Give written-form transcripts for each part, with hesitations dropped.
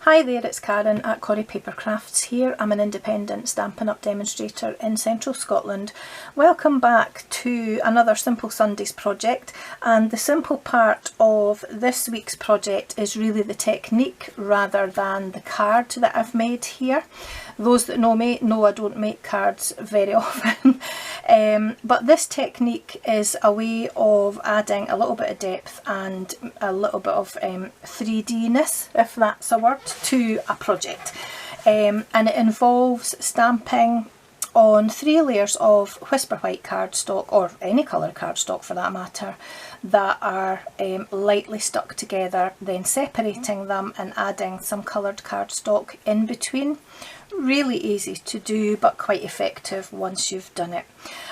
Hi there, it's Karen at Corrie Papercrafts here. I'm an independent Stampin' Up demonstrator in central Scotland. Welcome back to another Simple Sundays project, and the simple part of this week's project is really the technique rather than the card that I've made here. Those that know me know I don't make cards very often, but this technique is a way of adding a little bit of depth and a little bit of 3D-ness, if that's a word, to a project. And it involves stamping on 3 layers of Whisper White cardstock, or any colour cardstock for that matter, that are lightly stuck together, then separating them and adding some coloured cardstock in between. Really easy to do but quite effective once you've done it.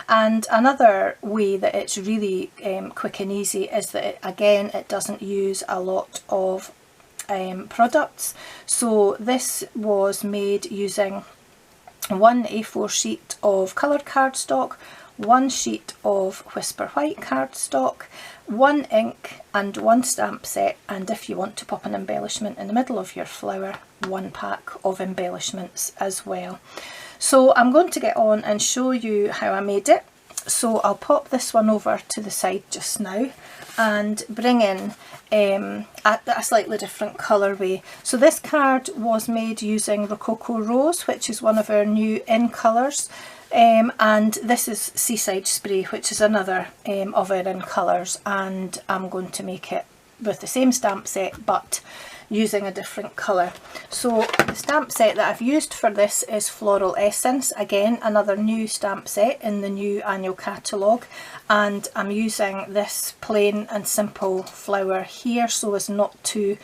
And another way that it's really quick and easy is that it doesn't use a lot of products. So this was made using 1 A4 sheet of coloured cardstock, 1 sheet of Whisper White cardstock, 1 ink and 1 stamp set, and if you want to pop an embellishment in the middle of your flower, 1 pack of embellishments as well. So I'm going to get on and show you how I made it. So I'll pop this one over to the side just now and bring in a slightly different colourway. So this card was made using Rococo Rose, which is one of our new in colours. And this is Seaside Spray, which is another of our in colours, and I'm going to make it with the same stamp set but using a different colour. So the stamp set that I've used for this is Floral Essence, again another new stamp set in the new annual catalogue, and I'm using this plain and simple flower here so as not to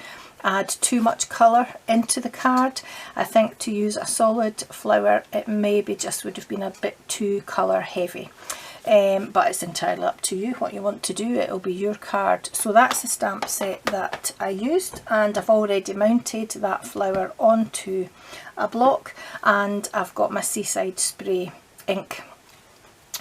add too much colour into the card. I think to use a solid flower it maybe just would have been a bit too colour heavy, but it's entirely up to you what you want to do. It'll be your card. So that's the stamp set that I used, and I've already mounted that flower onto a block, and I've got my Seaside Spray ink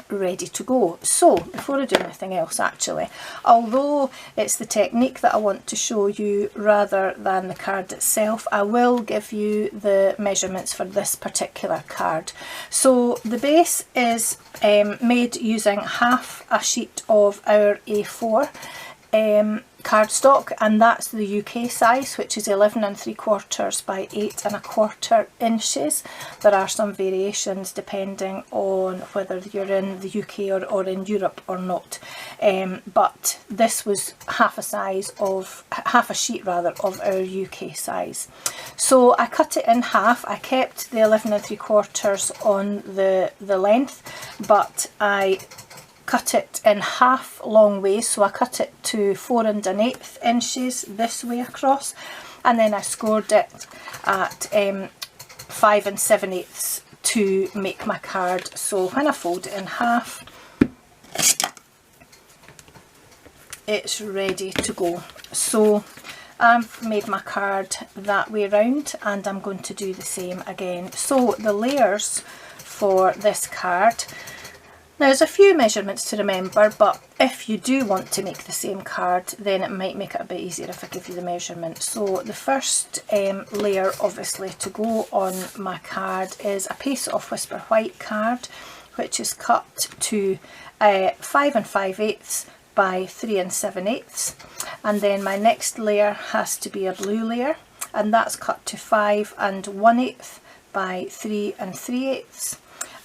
ready to go. So before I do anything else, actually, although it's the technique that I want to show you rather than the card itself, I will give you the measurements for this particular card. So the base is made using half a sheet of our A4 cardstock, and that's the UK size, which is 11 3/4 by 8 1/4 inches. There are some variations depending on whether you're in the UK or in Europe or not, but this was half a sheet of our UK size. So I cut it in half. I kept the 11 3/4 on the length, but I cut it in half long ways, so I cut it to 4 1/8 inches this way across, and then I scored it at 5 7/8 to make my card. So when I fold it in half, it's ready to go. So I've made my card that way round, and I'm going to do the same again. So the layers for this card, now there's a few measurements to remember, but if you do want to make the same card, then it might make it a bit easier if I give you the measurements. So the first layer obviously to go on my card is a piece of Whisper White card, which is cut to 5 5/8 by 3 7/8, and then my next layer has to be a blue layer, and that's cut to 5 1/8 by 3 3/8.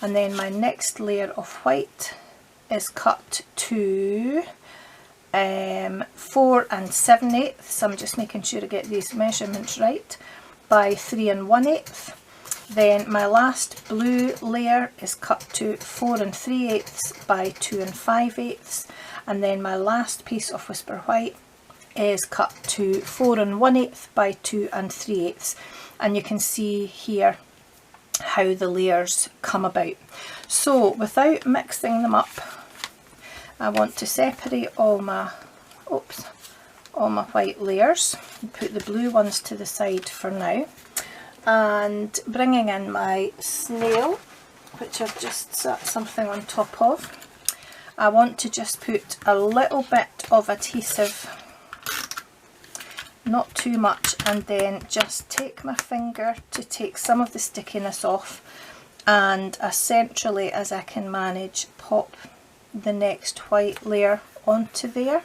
And then my next layer of white is cut to 4 7/8, I'm just making sure I get these measurements right, by 3 1/8. Then my last blue layer is cut to 4 3/8 by 2 5/8, and then my last piece of Whisper White is cut to 4 1/8 by 2 3/8, and you can see here how the layers come about. So without mixing them up, I want to separate all my white layers and put the blue ones to the side for now, and bringing in my snail, which I've just set something on top of, I want to just put a little bit of adhesive not too much, and then just take my finger to take some of the stickiness off, and as centrally as I can manage, pop the next white layer onto there,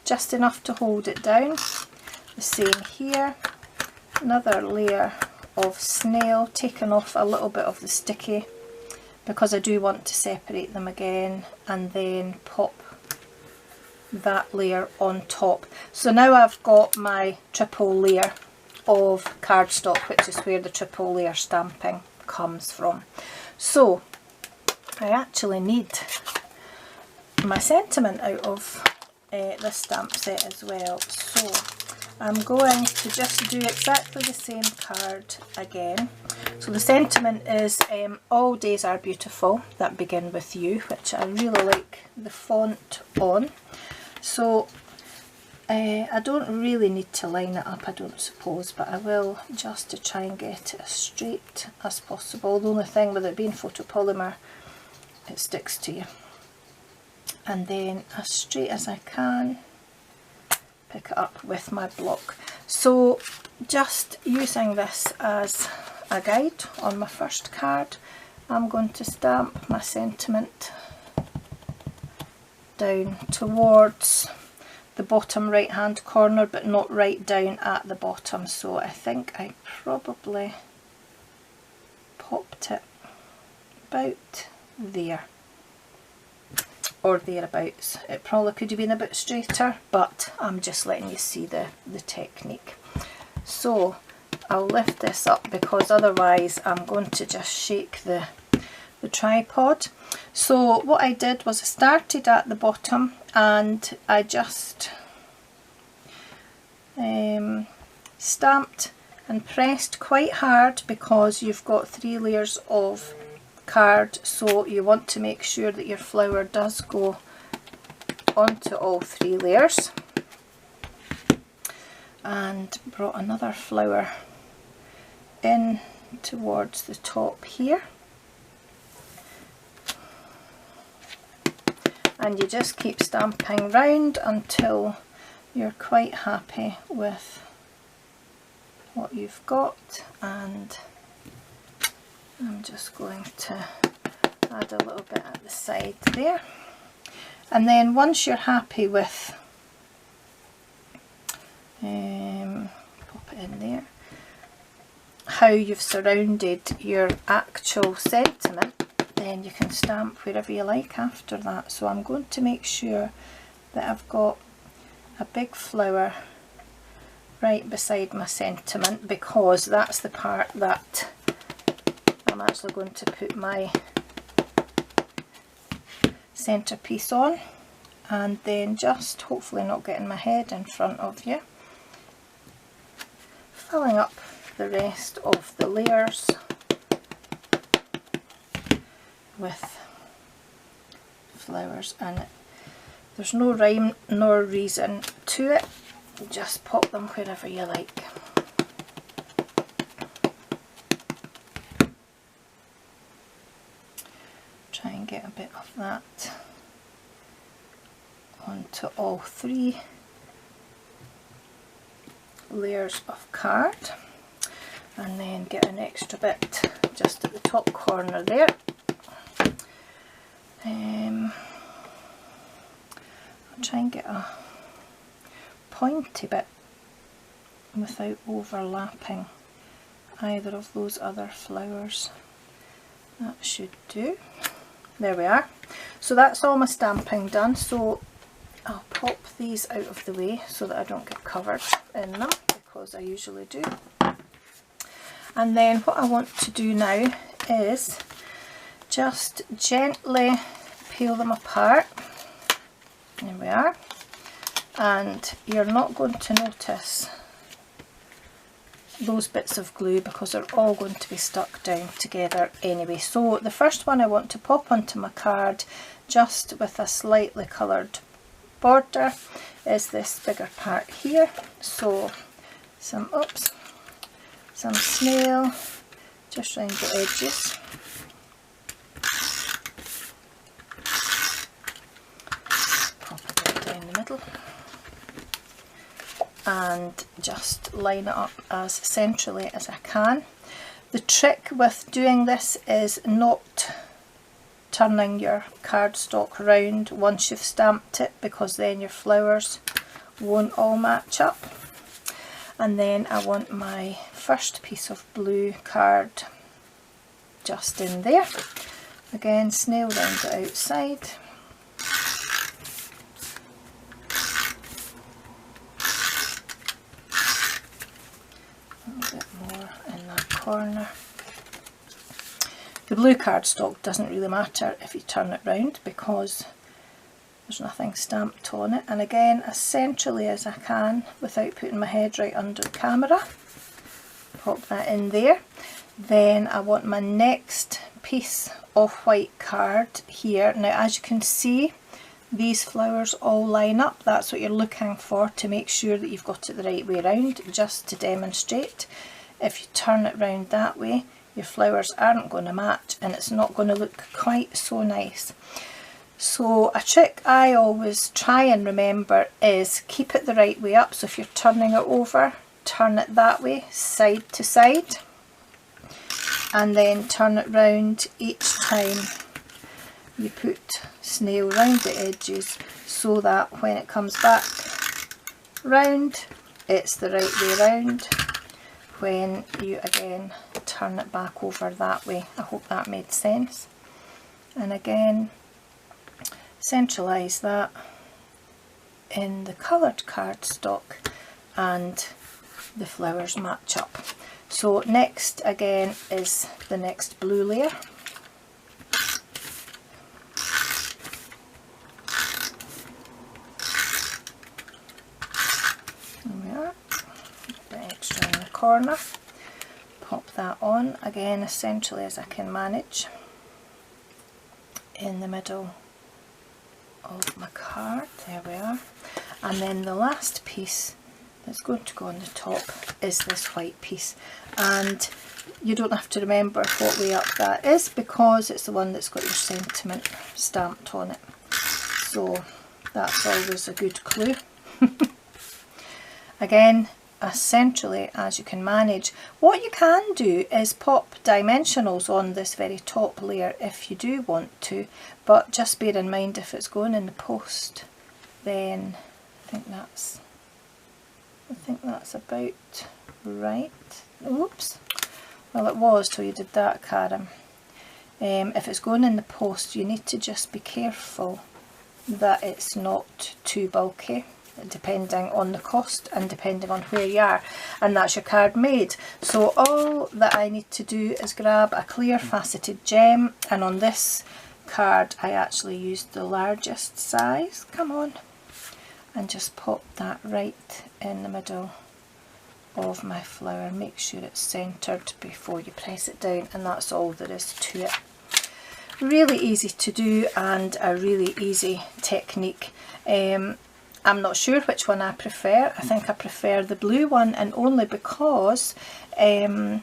just enough to hold it down. The same here, another layer of snail, taking off a little bit of the sticky because I do want to separate them again, and then pop that layer on top. So now I've got my triple layer of cardstock, which is where the triple layer stamping comes from. So I actually need my sentiment out of this stamp set as well, so I'm going to just do exactly the same card again. So the sentiment is all days are beautiful that begin with you, which I really like the font on. So I don't really need to line it up, I don't suppose, but I will, just to try and get it as straight as possible. The only thing with it being photopolymer, it sticks to you. And then as straight as I can, pick it up with my block. So just using this as a guide on my first card, I'm going to stamp my sentiment down towards the bottom right hand corner, but not right down at the bottom. So I think I probably popped it about there, or thereabouts. It probably could have been a bit straighter, but I'm just letting you see the technique. So I'll lift this up because otherwise I'm going to just shake the tripod. So what I did was I started at the bottom and I just stamped and pressed quite hard, because you've got 3 layers of card, so you want to make sure that your flower does go onto all 3 layers. And brought another flower in towards the top here, and you just keep stamping round until you're quite happy with what you've got. And I'm just going to add a little bit at the side there, and then once you're happy with pop it in there, how you've surrounded your actual sentiment, then you can stamp wherever you like after that. So I'm going to make sure that I've got a big flower right beside my sentiment, because that's the part that I'm actually going to put my centerpiece on. And then just, hopefully not getting my head in front of you, filling up the rest of the layers with flowers. And there's no rhyme nor reason to it, just pop them wherever you like. Try and get a bit of that onto all 3 layers of card, and then get an extra bit just at the top corner there. I'll try and get a pointy bit without overlapping either of those other flowers. That should do. There we are. So that's all my stamping done. So I'll pop these out of the way so that I don't get covered in them, because I usually do. And then what I want to do now is just gently peel them apart. There we are. And you're not going to notice those bits of glue because they're all going to be stuck down together anyway. So the first one I want to pop onto my card, just with a slightly coloured border, is this bigger part here. So some snail just round the edges. Pop it down the middle. and just line it up as centrally as I can. The trick with doing this is not turning your cardstock round once you've stamped it, because then your flowers won't all match up. And then I want my first piece of blue card just in there. Again, snail round the outside. A little bit more in that corner. The blue cardstock doesn't really matter if you turn it round, because there's nothing stamped on it. And again, as centrally as I can without putting my head right under the camera. Pop that in there. Then I want my next piece of white card here. Now, as you can see, these flowers all line up. That's what you're looking for, to make sure that you've got it the right way around. Just to demonstrate, if you turn it round that way, your flowers aren't going to match and it's not going to look quite so nice. So a trick I always try and remember is keep it the right way up. So if you're turning it over, turn it that way, side to side, and then turn it round each time you put snail round the edges, so that when it comes back round, it's the right way round when you again turn it back over that way. I hope that made sense. And again, centralise that in the coloured cardstock and the flowers match up. So next again is the next blue layer. There we are, a bit extra in the corner. Pop that on, again as centrally as I can manage, in the middle of my card. There we are. And then the last piece that's going to go on the top is this white piece, and you don't have to remember what way up that is, because it's the one that's got your sentiment stamped on it. So that's always a good clue. Again, as centrally as you can manage. What you can do is pop dimensionals on this very top layer if you do want to, but just bear in mind, if it's going in the post, then I think that's about right. Oops. Well, it was till you did that, Karen. If it's going in the post, you need to just be careful that it's not too bulky, depending on the cost and depending on where you are, and that's your card made. So all that I need to do is grab a clear faceted gem, and on this card I actually used the largest size, come on, and just pop that right in the middle of my flower. Make sure it's centered before you press it down, and that's all there is to it. Really easy to do and a really easy technique. I'm not sure which one I prefer. I think I prefer the blue one, and only because the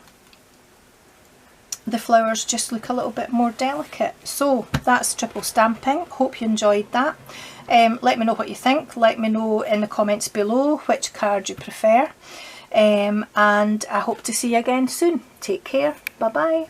flowers just look a little bit more delicate. So that's triple stamping. Hope you enjoyed that. Let me know what you think. Let me know in the comments below which card you prefer. And I hope to see you again soon. Take care. Bye bye.